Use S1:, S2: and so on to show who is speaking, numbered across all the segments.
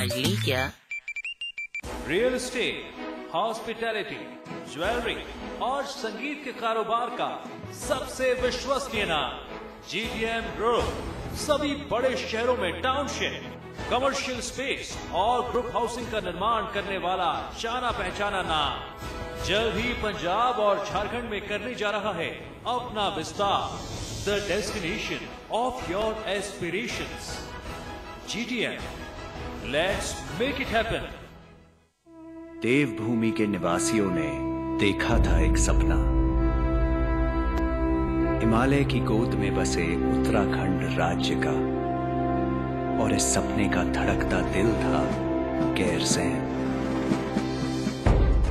S1: फजली क्या?
S2: Real estate, hospitality, jewellery और संगीत के कारोबार का सबसे विश्वसनीय नाम GTM ग्रुप। सभी बड़े शहरों में टाउनशिप, कमर्शियल स्पेस और ग्रुप हाउसिंग का निर्माण करने वाला जाना पहचाना नाम जल्द ही पंजाब और झारखंड में करने जा रहा है अपना विस्तार। The destination of your aspirations, GTM, let's make it happen.
S3: Devbhoomi के निवासियों ने देखा था एक सपना। हिमालय की गोद में बसे उत्तराखंड राज्य का, और इस सपने का धड़कता दिल था गैरसैंण।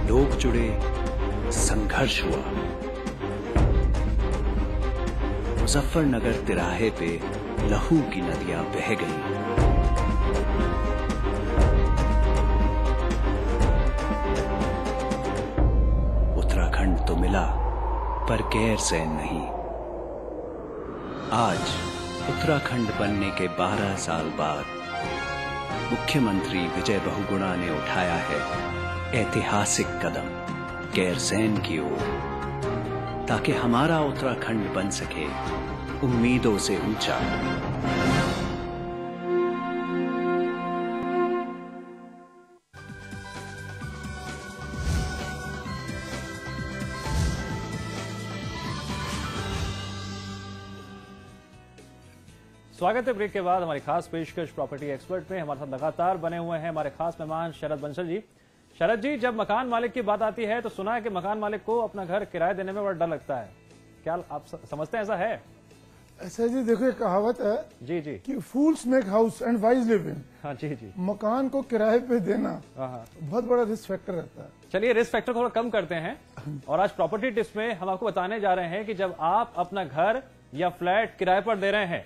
S3: लोग जुड़े, संघर्ष हुआ। मुजफ्फरनगर तिराहे पे लहू की नदियां बह गईं। उत्तराखंड तो मिला, पर गैरसैंण नहीं। आज उत्तराखंड बनने के 12 साल बाद मुख्यमंत्री विजय बहुगुणा ने उठाया है ऐतिहासिक कदम गैरसैंण की ओर, ताकि हमारा उत्तराखंड बन सके उम्मीदों से ऊंचा।
S4: स्वागत है ब्रेक के बाद हमारी खास पेशकश प्रॉपर्टी एक्सपर्ट में। हमारे साथ लगातार बने हुए हैं हमारे खास मेहमान शरद बंसल जी। शरद जी, जब मकान मालिक की बात आती है तो सुना है कि मकान मालिक को अपना घर किराए देने में बड़ा डर लगता है। क्या आप समझते हैं ऐसा है?
S5: ऐसा जी, देखो एक कहावत है
S4: जी जी
S5: कि fools make house and wise live in.
S4: हाँ जी जी।
S5: मकान को किराए पे देना बहुत बड़ा रिस्क फैक्टर रहता है।
S4: चलिए रिस्क फैक्टर थोड़ा कम करते हैं और आज प्रॉपर्टी टिप्स में हम आपको बताने जा रहे हैं कि जब आप अपना घर या फ्लैट किराए पर दे रहे हैं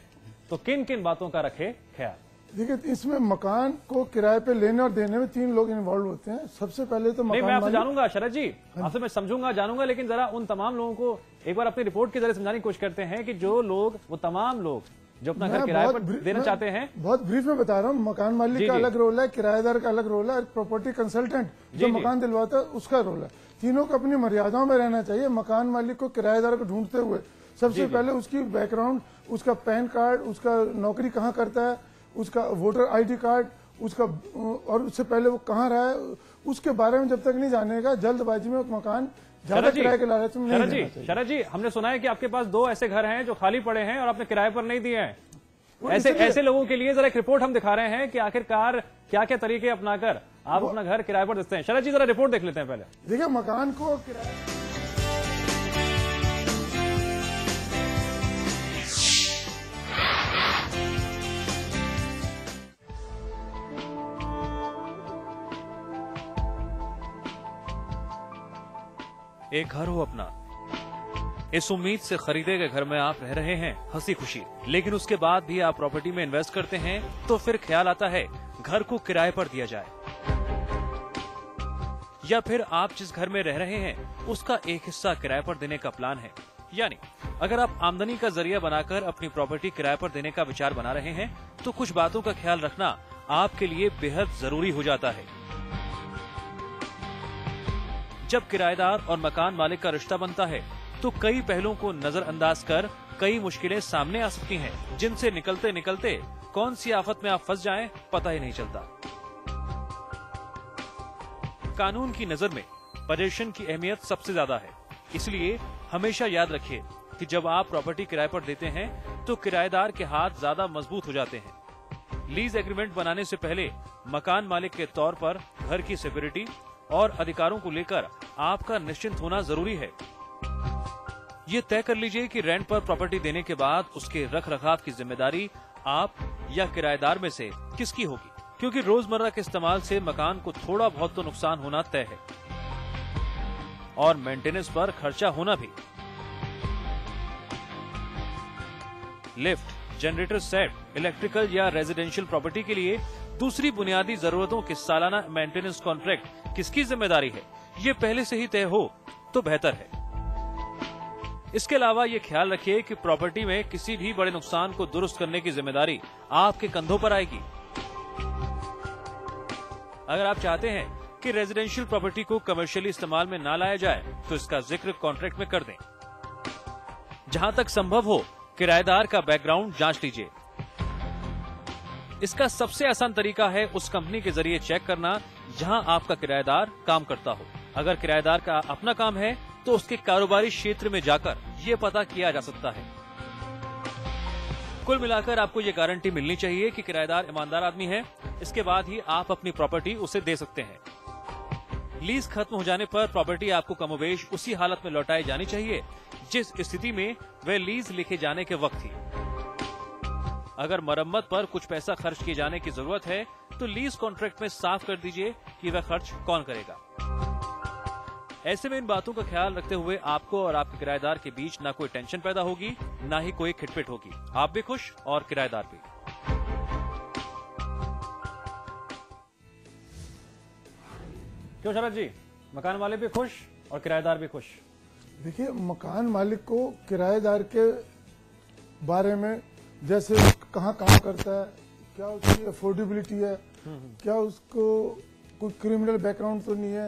S4: तो किन किन बातों का रखें ख्याल।
S5: देखिए, इसमें मकान को किराए पे लेने और देने में 3 लोग इन्वॉल्व होते हैं। सबसे पहले तो
S4: मैं आपसे जानूंगा शरद जी, आपसे मैं समझूंगा जानूंगा, लेकिन जरा उन तमाम लोगों को एक बार अपनी रिपोर्ट के जरिए समझाने की कोशिश करते हैं कि जो लोग, वो तमाम लोग जो अपना घर किराए पर देना चाहते हैं।
S5: बहुत ब्रीफ में बता रहा हूँ। मकान मालिक का अलग रोल है, किराएदार का अलग रोल है, प्रॉपर्टी कंसल्टेंट जो मकान दिलवाता है उसका रोल है। तीनों को अपनी मर्यादाओं में रहना चाहिए। मकान मालिक को किराएदार को ढूंढते हुए सबसे पहले उसकी बैकग्राउंड, उसका पैन कार्ड, उसका नौकरी कहाँ करता है, उसका वोटर ID कार्ड, उसका, और उससे पहले वो कहाँ रहा है, उसके बारे में जब तक नहीं जानेगा जल्दबाजी में मकान ज्यादा किराए के लालच में नहीं देना चाहिए।
S4: शरद जी, हमने सुना है कि आपके पास 2 ऐसे घर हैं जो खाली पड़े हैं और आपने किराए पर नहीं दिए हैं। ऐसे लोगों के लिए जरा एक रिपोर्ट हम दिखा रहे हैं कि आखिरकार क्या क्या तरीके अपनाकर आप अपना घर किराए पर देते हैं। शरद जी, जरा रिपोर्ट देख लेते हैं पहले।
S5: देखिए, मकान को किराए
S2: एक घर हो अपना, इस उम्मीद से खरीदे गए घर में आप रह रहे हैं हंसी खुशी, लेकिन उसके बाद भी आप प्रॉपर्टी में इन्वेस्ट करते हैं तो फिर ख्याल आता है घर को किराए पर दिया जाए, या फिर आप जिस घर में रह रहे हैं उसका एक हिस्सा किराए पर देने का प्लान है। यानी अगर आप आमदनी का जरिया बनाकर अपनी प्रॉपर्टी किराए पर देने का विचार बना रहे हैं तो कुछ बातों का ख्याल रखना आपके लिए बेहद जरूरी हो जाता है। जब किराएदार और मकान मालिक का रिश्ता बनता है तो कई पहलुओं को नजरअंदाज कर कई मुश्किलें सामने आ सकती हैं, जिनसे निकलते निकलते कौन सी आफत में आप फंस जाएं पता ही नहीं चलता। कानून की नजर में पोजीशन की अहमियत सबसे ज्यादा है, इसलिए हमेशा याद रखिए कि जब आप प्रॉपर्टी किराए पर देते हैं तो किराएदार के हाथ ज्यादा मजबूत हो जाते हैं। लीज एग्रीमेंट बनाने से पहले मकान मालिक के तौर पर घर की सिक्योरिटी और अधिकारों को लेकर आपका निश्चिंत होना जरूरी है। ये तय कर लीजिए कि रेंट पर प्रॉपर्टी देने के बाद उसके रखरखाव की जिम्मेदारी आप या किराएदार में से किसकी होगी, क्योंकि रोजमर्रा के इस्तेमाल से मकान को थोड़ा बहुत तो नुकसान होना तय है और मेंटेनेंस पर खर्चा होना भी। लिफ्ट, जनरेटर सेट, इलेक्ट्रिकल या रेजिडेंशियल प्रॉपर्टी के लिए दूसरी बुनियादी जरूरतों के सालाना मेंटेनेंस कॉन्ट्रैक्ट किसकी जिम्मेदारी है, ये पहले से ही तय हो तो बेहतर है। इसके अलावा ये ख्याल रखिए कि प्रॉपर्टी में किसी भी बड़े नुकसान को दुरुस्त करने की जिम्मेदारी आपके कंधों पर आएगी। अगर आप चाहते हैं कि रेजिडेंशियल प्रॉपर्टी को कमर्शियली इस्तेमाल में ना लाया जाए तो इसका जिक्र कॉन्ट्रैक्ट में कर दें। जहां तक संभव हो किराएदार का बैकग्राउंड जांच लीजिए। इसका सबसे आसान तरीका है उस कंपनी के जरिए चेक करना जहां आपका किराएदार काम करता हो। अगर किराएदार का अपना काम है तो उसके कारोबारी क्षेत्र में जाकर ये पता किया जा सकता है। कुल मिलाकर आपको ये गारंटी मिलनी चाहिए कि किराएदार ईमानदार आदमी है। इसके बाद ही आप अपनी प्रॉपर्टी उसे दे सकते हैं। लीज खत्म हो जाने पर प्रॉपर्टी आपको कमोबेश उसी हालत में लौटाई जानी चाहिए जिस स्थिति में वह लीज लिखे जाने के वक्त थी। अगर मरम्मत पर कुछ पैसा खर्च किए जाने की जरूरत है तो लीज कॉन्ट्रैक्ट में साफ कर दीजिए कि वह खर्च कौन करेगा। ऐसे में इन बातों का ख्याल रखते हुए आपको और आपके किराएदार के बीच ना कोई टेंशन पैदा होगी, ना ही कोई खिटपिट होगी। आप भी खुश और किराएदार भी।
S4: क्यों शरद जी, मकान वाले भी खुश और किराएदार भी खुश?
S5: देखिए, मकान मालिक को किराएदार के बारे में, जैसे कहाँ काम करता है, क्या उसकी अफोर्डेबिलिटी है, क्या उसको कोई क्रिमिनल बैकग्राउंड तो नहीं है,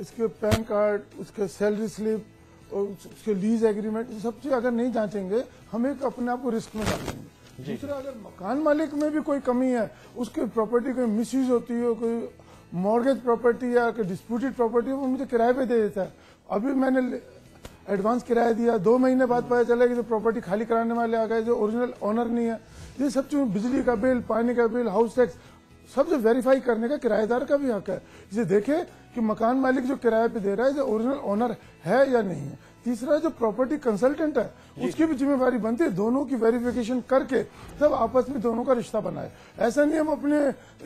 S5: इसके पैन कार्ड, उसके सैलरी स्लिप और उसके लीज एग्रीमेंट, सब चीज अगर नहीं जांचेंगे हम एक अपने आप को रिस्क में डाल देंगे। दूसरा, अगर मकान मालिक में भी कोई कमी है, उसकी प्रॉपर्टी कोई मिसयूज होती है, कोई मॉर्गेज प्रॉपर्टी या डिस्प्यूटेड प्रॉपर्टी, वो मुझे किराए पे दे देता है। अभी मैंने एडवांस किराया दिया, 2 महीने बाद पता चला कि जो प्रॉपर्टी खाली कराने वाले आ गए, जो ओरिजिनल ओनर नहीं है। ये सब चीज, बिजली का बिल, पानी का बिल, हाउस टैक्स, सब जो वेरीफाई करने का किराएदार का भी हक है। इसे देखे कि मकान मालिक जो किराए पे दे रहा है जो ओरिजिनल ओनर है या नहीं है। तीसरा, जो प्रॉपर्टी कंसल्टेंट है उसकी भी जिम्मेवारी बनती है, दोनों की वेरिफिकेशन करके तब आपस में दोनों का रिश्ता बनाए। ऐसा नहीं हम अपने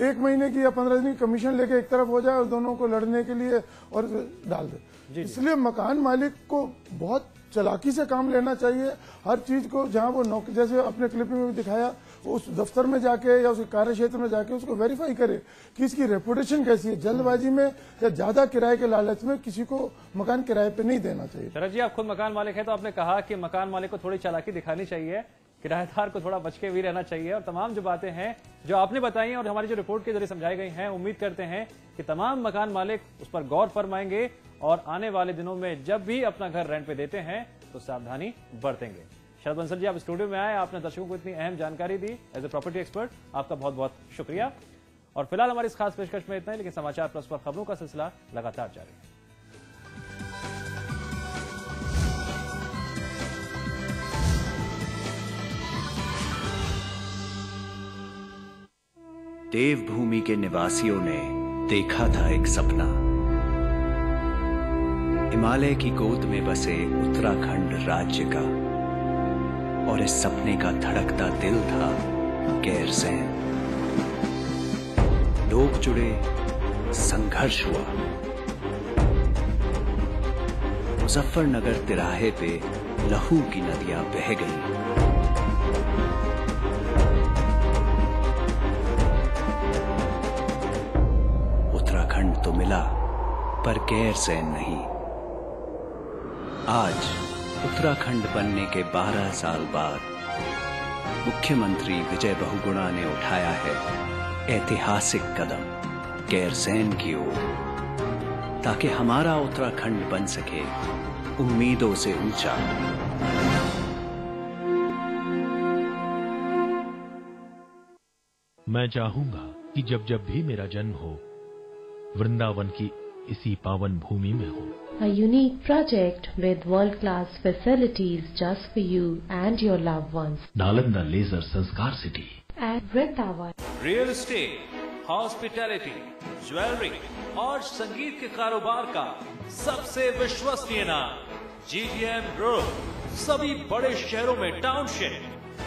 S5: 1 महीने की या 15 दिन की कमीशन लेके एक तरफ हो जाए और दोनों को लड़ने के लिए और डाल दे। इसलिए मकान मालिक को बहुत चालाकी से काम लेना चाहिए। हर चीज को जहां वो नौकरी, जैसे अपने क्लिपिंग में भी दिखाया, उस दफ्तर में जाके या उसके कार्य क्षेत्र में जाके उसको वेरीफाई करे कि इसकी रेपुटेशन कैसी है। जल्दबाजी में या ज्यादा किराए के लालच में किसी को मकान किराए पे नहीं देना चाहिए।
S4: शरद जी, आप खुद मकान मालिक है तो आपने कहा कि मकान मालिक को थोड़ी चालाकी दिखानी चाहिए, किराएदार को थोड़ा बच के भी रहना चाहिए। और तमाम जो बातें हैं जो आपने बताई और हमारी जो रिपोर्ट के जरिए समझाई गई हैं, उम्मीद करते हैं कि तमाम मकान मालिक उस पर गौर फरमाएंगे और आने वाले दिनों में जब भी अपना घर रेंट पे देते हैं तो सावधानी बरतेंगे। शरद बंसल जी, आप स्टूडियो में आए, आपने दर्शकों को इतनी अहम जानकारी दी। एज ए प्रॉपर्टी एक्सपर्ट आपका बहुत बहुत शुक्रिया। और फिलहाल हमारी इस खास पेशकश में इतना ही, लेकिन समाचार प्लस पर खबरों का सिलसिला लगातार जारी है।
S3: देवभूमि के निवासियों ने देखा था एक सपना। हिमालय की गोद में बसे उत्तराखंड राज्य का, और इस सपने का धड़कता दिल था गैरसैंण। लोग जुड़े, संघर्ष हुआ। मुजफ्फरनगर तिराहे पे लहू की नदियां बह गईं। उत्तराखंड तो मिला पर गैरसैंण नहीं। आज उत्तराखंड बनने के 12 साल बाद मुख्यमंत्री विजय बहुगुणा ने उठाया है ऐतिहासिक कदम गैरसैंण की ओर, ताकि हमारा उत्तराखंड बन सके उम्मीदों से ऊंचा।
S1: मैं चाहूंगा कि जब जब भी मेरा जन्म हो, वृंदावन की इसी पावन भूमि में हो।
S6: A unique project with world-class facilities just for you and your loved ones.
S1: Nalanda laser Sanskar city
S6: At Vrindavan.
S2: Real estate, hospitality, jewellery और संगीत के कारोबार का सबसे विश्वसनीय नाम GTM ग्रुप। सभी बड़े शहरों में टाउनशिप,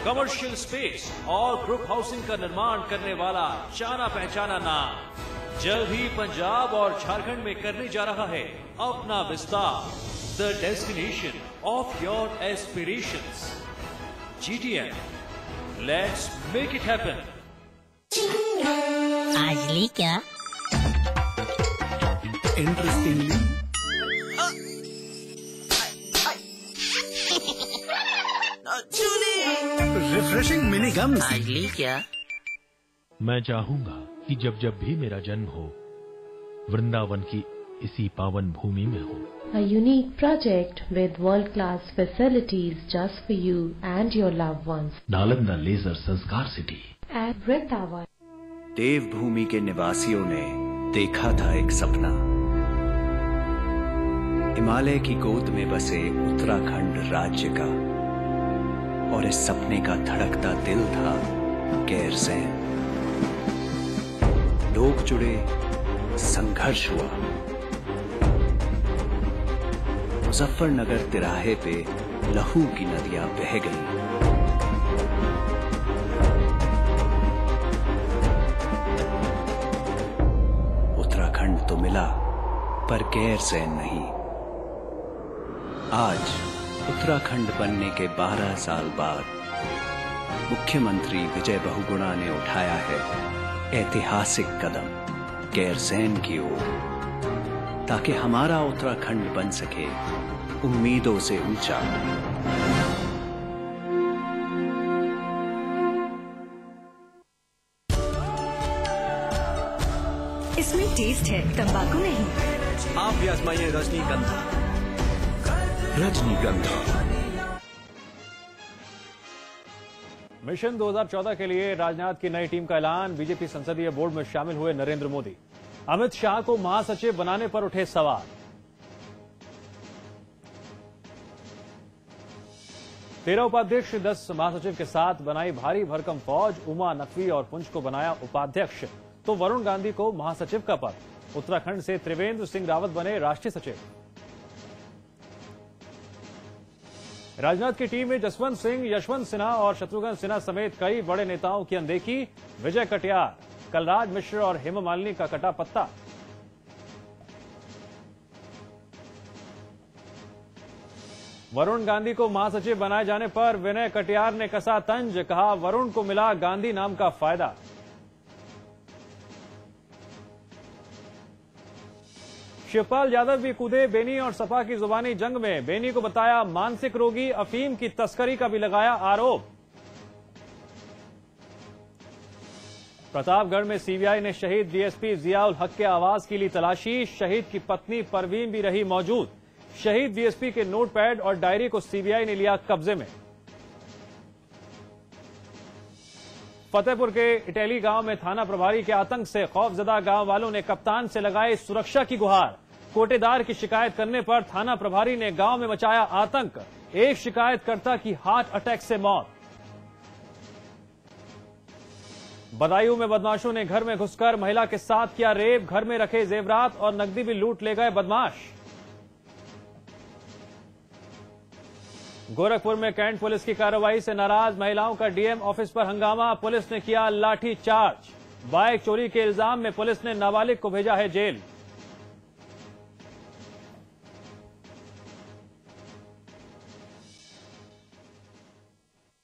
S2: कमर्शियल स्पेस और ग्रुप हाउसिंग का निर्माण करने वाला जाना पहचाना नाम। जल्द ही पंजाब और झारखंड में करने जा रहा है अपना विस्तार। The destination of your aspirations, GTM, let's make it happen.
S7: आज ली क्या?
S3: इंटरेस्टिंगली
S7: रिफ्रेशिंग मिनी गम। आज ली क्या?
S1: मैं चाहूंगा कि जब जब भी मेरा जन्म हो, वृंदावन की इसी पावन भूमि में हो।
S6: A unique project with world-class facilities just for you and your loved ones.
S1: Nalanda laser Sanskar city
S6: At Vrindavan.
S3: Devbhoomi के निवासियों ने देखा था एक सपना। हिमालय की गोद में बसे उत्तराखंड राज्य का, और इस सपने का धड़कता दिल था गैरसैंण। लोग जुड़े, संघर्ष हुआ। मुजफ्फरनगर तिराहे पे लहू की नदियां बह गईं। उत्तराखंड तो मिला, पर गैरसैंण नहीं। आज उत्तराखंड बनने के 12 साल बाद मुख्यमंत्री विजय बहुगुणा ने उठाया है ऐतिहासिक कदम गैरसैंण की ओर, ताकि हमारा उत्तराखंड बन सके उम्मीदों से ऊंचा।
S8: इसमें टेस्ट है, तंबाकू नहीं।
S3: आप भी आजमाइए रजनीगंधा। रजनीगंधा।
S4: मिशन 2014 के लिए राजनाथ की नई टीम का ऐलान। बीजेपी संसदीय बोर्ड में शामिल हुए नरेंद्र मोदी। अमित शाह को महासचिव बनाने पर उठे सवाल। तेरह उपाध्यक्ष 10 महासचिव के साथ बनाई भारी भरकम फौज। उमा नकवी और पुंछ को बनाया उपाध्यक्ष, तो वरुण गांधी को महासचिव का पद। उत्तराखंड से त्रिवेंद्र सिंह रावत बने राष्ट्रीय सचिव। राजनाथ की टीम में जसवंत सिंह, यशवंत सिन्हा और शत्रुघ्न सिन्हा समेत कई बड़े नेताओं की अनदेखी। विजय कटियार, कलराज मिश्र और हेमा मालिनी का कटा पत्ता। वरुण गांधी को महासचिव बनाए जाने पर विनय कटियार ने कसा तंज। कहा, वरुण को मिला गांधी नाम का फायदा। शिवपाल यादव भी कूदे बेनी और सपा की जुबानी जंग में। बेनी को बताया मानसिक रोगी, अफीम की तस्करी का भी लगाया आरोप। प्रतापगढ़ में सीबीआई ने शहीद डीएसपी जियाउल हक के आवास की ली तलाशी। शहीद की पत्नी परवीन भी रही मौजूद। शहीद डीएसपी के नोटपैड और डायरी को सीबीआई ने लिया कब्जे में। फतेहपुर के इटैली गांव में थाना प्रभारी के आतंक से खौफजदा गांव वालों ने कप्तान से लगाई सुरक्षा की गुहार। कोटेदार की शिकायत करने पर थाना प्रभारी ने गांव में मचाया आतंक। एक शिकायतकर्ता की हार्ट अटैक से मौत। बदायूं में बदमाशों ने घर में घुसकर महिला के साथ किया रेप। घर में रखे जेवरात और नकदी भी लूट ले गए बदमाश। गोरखपुर में कैंट पुलिस की कार्रवाई से नाराज महिलाओं का डीएम ऑफिस पर हंगामा। पुलिस ने किया लाठी चार्ज। बाइक चोरी के इल्जाम में पुलिस ने नाबालिग को भेजा है जेल।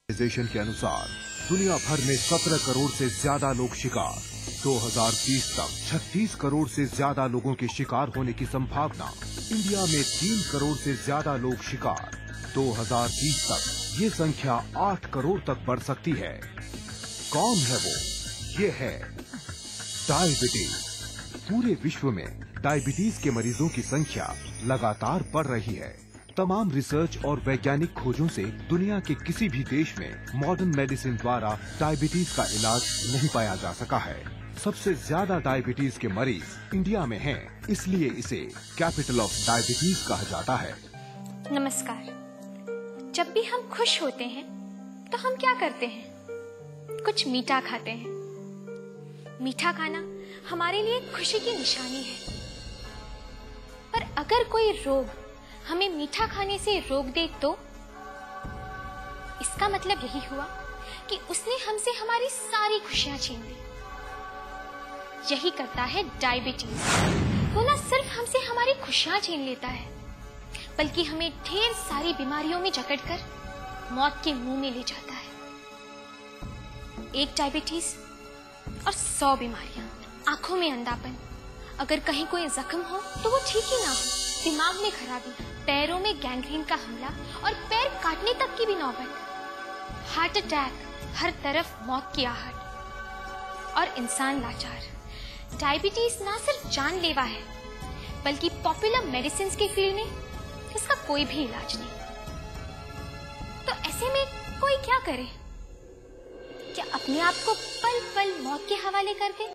S9: के अनुसार दुनिया भर में 17 करोड़ से ज्यादा लोग शिकार। 2030 तक 36 करोड़ से ज्यादा लोगों के शिकार होने की संभावना। इंडिया में 3 करोड़ से ज्यादा लोग शिकार। 2030 तक ये संख्या 8 करोड़ तक बढ़ सकती है। कौन है वो? ये है डायबिटीज। पूरे विश्व में डायबिटीज के मरीजों की संख्या लगातार बढ़ रही है। तमाम रिसर्च और वैज्ञानिक खोजों से दुनिया के किसी भी देश में मॉडर्न मेडिसिन द्वारा डायबिटीज का इलाज नहीं पाया जा सका है। सबसे ज्यादा डायबिटीज के मरीज इंडिया में हैं, इसलिए इसे कैपिटल ऑफ डायबिटीज कहा जाता है।
S10: नमस्कार। जब भी हम खुश होते हैं तो हम क्या करते हैं? कुछ मीठा खाते हैं। मीठा खाना हमारे लिए खुशी की निशानी है। पर अगर कोई रोग हमें मीठा खाने से रोक दे तो इसका मतलब यही हुआ कि उसने हमसे हमारी सारी खुशियां छीन ली। यही करता है डायबिटीज। वो न सिर्फ हमसे हमारी खुशियां छीन लेता है, बल्कि हमें ढेर सारी बीमारियों में जकड़कर मौत के मुंह में ले जाता है। एक डायबिटीज और 100 बीमारियां। आंखों में अंधापन, अगर कहीं कोई जख्म हो तो वो ठीक ही ना हो। दिमाग में खराबी, पैरों में गैंग्रीन का हमला और पैर काटने तक की भी नौबत। हार्ट अटैक, हर तरफ मौत की आहट और इंसान लाचार। डायबिटीज ना सिर्फ जानलेवा है, बल्कि पॉपुलर मेडिसिन के फील्ड में इसका कोई भी इलाज नहीं। तो ऐसे में कोई क्या करे? क्या अपने आप को पल पल मौत के हवाले कर दे?